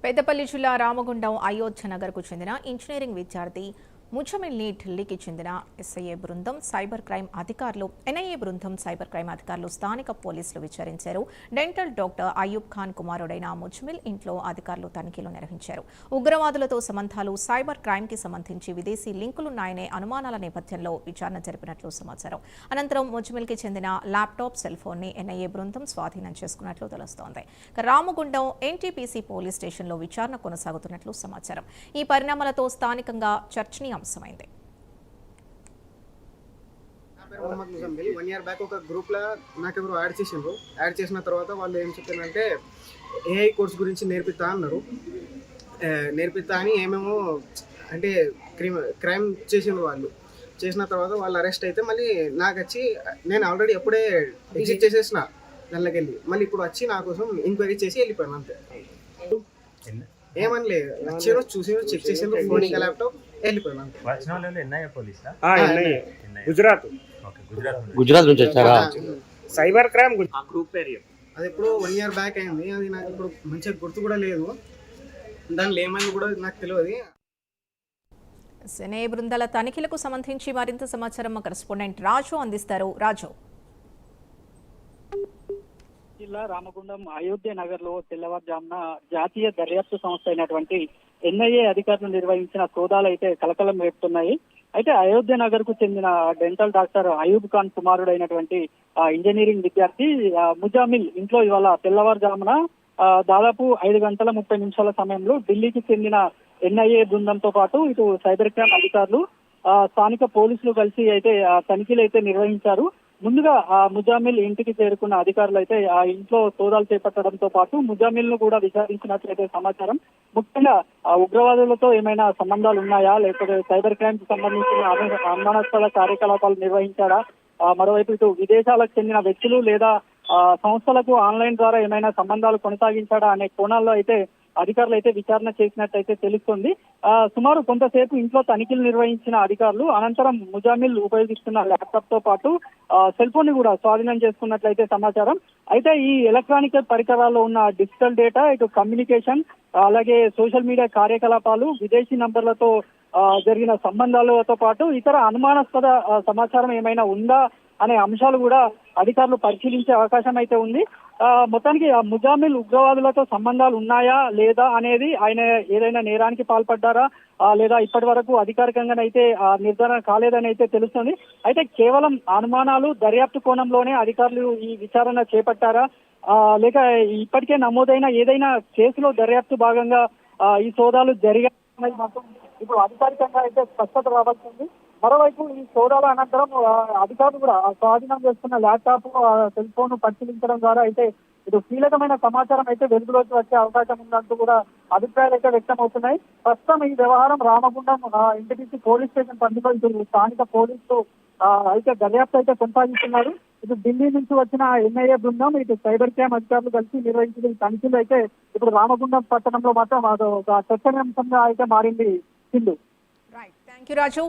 పెద్దపల్లి జిల్లా రామగుండం అయోధ్య నగర్కు చెందిన ఇంజనీరింగ్ విద్యార్థి ముజమిల్ని ఢిల్లీకి చెందిన ఎస్ఐఏ బృందం సైబర్ క్రైమ్ అధికారులు ఎన్ఐఏ బృందం సైబర్ క్రైమ్ అధికారులు స్థానిక పోలీసులు విచారించారు. డెంటల్ డాక్టర్ అయూబ్ ఖాన్ కుమారుడైన ముజమిల్ ఇంట్లో అధికారులు తనిఖీలు నిర్వహించారు. ఉగ్రవాదులతో సంబంధాలు, సైబర్ క్రైమ్ కి సంబంధించి విదేశీ లింకులున్నాయనే అనుమానాల నేపథ్యంలో విచారణ జరిపినట్లు సమాచారం. అనంతరం ముజమిల్ కి చెందిన ల్యాప్టాప్, సెల్ ఫోన్ ని ఎన్ఐఏ బృందం స్వాధీనం చేసుకున్నట్లు తెలుస్తోంది. రామగుండం ఎన్టీపీసీ పోలీస్ స్టేషన్లో విచారణ కొనసాగుతున్నట్లు సమాచారం. ఈ పరిణామాలతో స్థానికంగా చర్చనీయాంశమైంది. 1 year బ్యాక్ ఒక గ్రూప్లో నాకు ఎవరు యాడ్ చేసిన తర్వాత వాళ్ళు ఏం చెప్పారంటే ఏఐ కోర్స్ గురించి నేర్పిస్తా అన్నారు. నేర్పిస్తా అని ఏమేమో అంటే క్రైమ్ చేసిండ్రు. వాళ్ళు చేసిన తర్వాత వాళ్ళు అరెస్ట్ అయితే మళ్ళీ నాకు వచ్చి నేను ఆల్రెడీ ఎప్పుడే ఎగ్జిట్ చేసేసిన దానిలోకి వెళ్ళి మళ్ళీ ఇప్పుడు వచ్చి నా కోసం ఎంక్వైరీ చేసి వెళ్ళిపోయాను అంతే. ఏమని లేదు, వచ్చారు, చూసారు, చెక్ చేసారు, ఫోన్ ఇంకా ల్యాప్టాప్ వెళ్ళిపోయాను. గుజరాత్ నుంచి వచ్చారా? సైబర్ క్రైమ్ గ్రూప్ పేరు అది ఇప్పుడు 1 year బ్యాక్ అయింది. అది నాకు ఇప్పుడు మంచిగా గుర్తు కూడా లేదు. దానిలో ఏమైంది కూడా నాకు తెలియదు. ఎన్ఐఏ బృందాల తనిఖీలకు సంబంధించి మరింత సమాచారం మా కరెస్పాండెంట్ రాజు అందిస్తారు. రాజు. జిల్లా రామగుండం అయోధ్య నగర్ లో తెల్లవారుజామున జాతీయ దర్యాప్తు సంస్థ అయినటువంటి ఎన్ఐఏ అధికారులు నిర్వహించిన సోదాలు అయితే కలకలం రేపుతున్నాయి. అయితే అయోధ్య నగర్ కు చెందిన డెంటల్ డాక్టర్ అయూబ్ ఖాన్ కుమారుడైనటువంటి ఇంజనీరింగ్ విద్యార్థి ముజామిల్ ఇంట్లో ఇవాళ తెల్లవారుజామున దాదాపు 5:30 సమయంలో ఢిల్లీకి చెందిన ఎన్ఐఏ బృందంతో పాటు ఇటు సైబర్ క్రైమ్ అధికారులు స్థానిక పోలీసులు కలిసి అయితే తనిఖీలు అయితే నిర్వహించారు. ముందుగా ముజామిల్ ఇంటికి చేరుకున్న అధికారులు అయితే ఆ ఇంట్లో సోదాలు చేపట్టడంతో పాటు ముజామిల్ ను కూడా విచారించినట్లయితే సమాచారం. ముఖ్యంగా ఉగ్రవాదులతో ఏమైనా సంబంధాలు ఉన్నాయా, లేకపోతే సైబర్ క్రైమ్ కి సంబంధించిన అనుమానాస్పద కార్యకలాపాలు నిర్వహించాడా, మరోవైపు ఇటు విదేశాలకు చెందిన వ్యక్తులు లేదా సంస్థలకు ఆన్లైన్ ద్వారా ఏమైనా సంబంధాలు కొనసాగించాడా అనే కోణాల్లో అయితే అధికారులు అయితే విచారణ చేసినట్టయితే తెలుస్తుంది. సుమారు కొంతసేపు ఇంట్లో తనిఖీలు నిర్వహించిన అధికారులు అనంతరం ముజామిల్ ఉపయోగిస్తున్న ల్యాప్టాప్ తో పాటు సెల్ ఫోన్ ని కూడా స్వాధీనం చేసుకున్నట్లయితే సమాచారం. అయితే ఈ ఎలక్ట్రానిక్ పరికరాల్లో ఉన్న డిజిటల్ డేటా, ఇటు కమ్యూనికేషన్, అలాగే సోషల్ మీడియా కార్యకలాపాలు, విదేశీ నంబర్లతో జరిగిన సంబంధాలతో పాటు ఇతర అనుమానాస్పద సమాచారం ఏమైనా ఉందా అనే అంశాలు కూడా అధికారులు పరిశీలించే అవకాశం అయితే ఉంది. మొత్తానికి ముజామిల్ ఉగ్రవాదులతో సంబంధాలు ఉన్నాయా లేదా అనేది, ఆయన ఏదైనా నేరానికి పాల్పడ్డారా లేదా ఇప్పటి వరకు అధికారికంగానైతే నిర్ధారణ కాలేదని అయితే తెలుస్తుంది. అయితే కేవలం అనుమానాలు, దర్యాప్తు కోణంలోనే అధికారులు ఈ విచారణ చేపట్టారా లేక ఇప్పటికే నమోదైన ఏదైనా కేసులో దర్యాప్తు భాగంగా ఈ సోదాలు జరిగాయి మాత్రం ఇప్పుడు అధికారికంగా అయితే స్పష్టత రావాల్సింది. మరోవైపు ఈ సోదాల అనంతరం అధికారులు కూడా స్వాధీనం చేసుకున్న ల్యాప్టాప్, సెల్ ఫోన్ పరిశీలించడం ద్వారా అయితే ఇది కీలకమైన సమాచారం అయితే వెలుగులోకి వచ్చే అవకాశం ఉందంటూ కూడా అభిప్రాయాలు అయితే వ్యక్తం అవుతున్నాయి. ప్రస్తుతం ఈ వ్యవహారం రామగుండం ఎన్టీపీసీ పోలీస్ స్టేషన్ పరిధిలో ఇటు స్థానిక పోలీసులు అయితే దర్యాప్తు అయితే కొనసాగిస్తున్నారు. ఇటు ఢిల్లీ నుంచి వచ్చిన ఎన్ఐఏ బృందం, ఇటు సైబర్ క్రైమ్ అధికారులు కలిసి నిర్వహించిన తనిఖీలు అయితే ఇప్పుడు రామగుండం పట్టణంలో మాత్రం ఒక చర్చనీయాంశంగా అయితే మారింది. సింధు. Thank you Raju.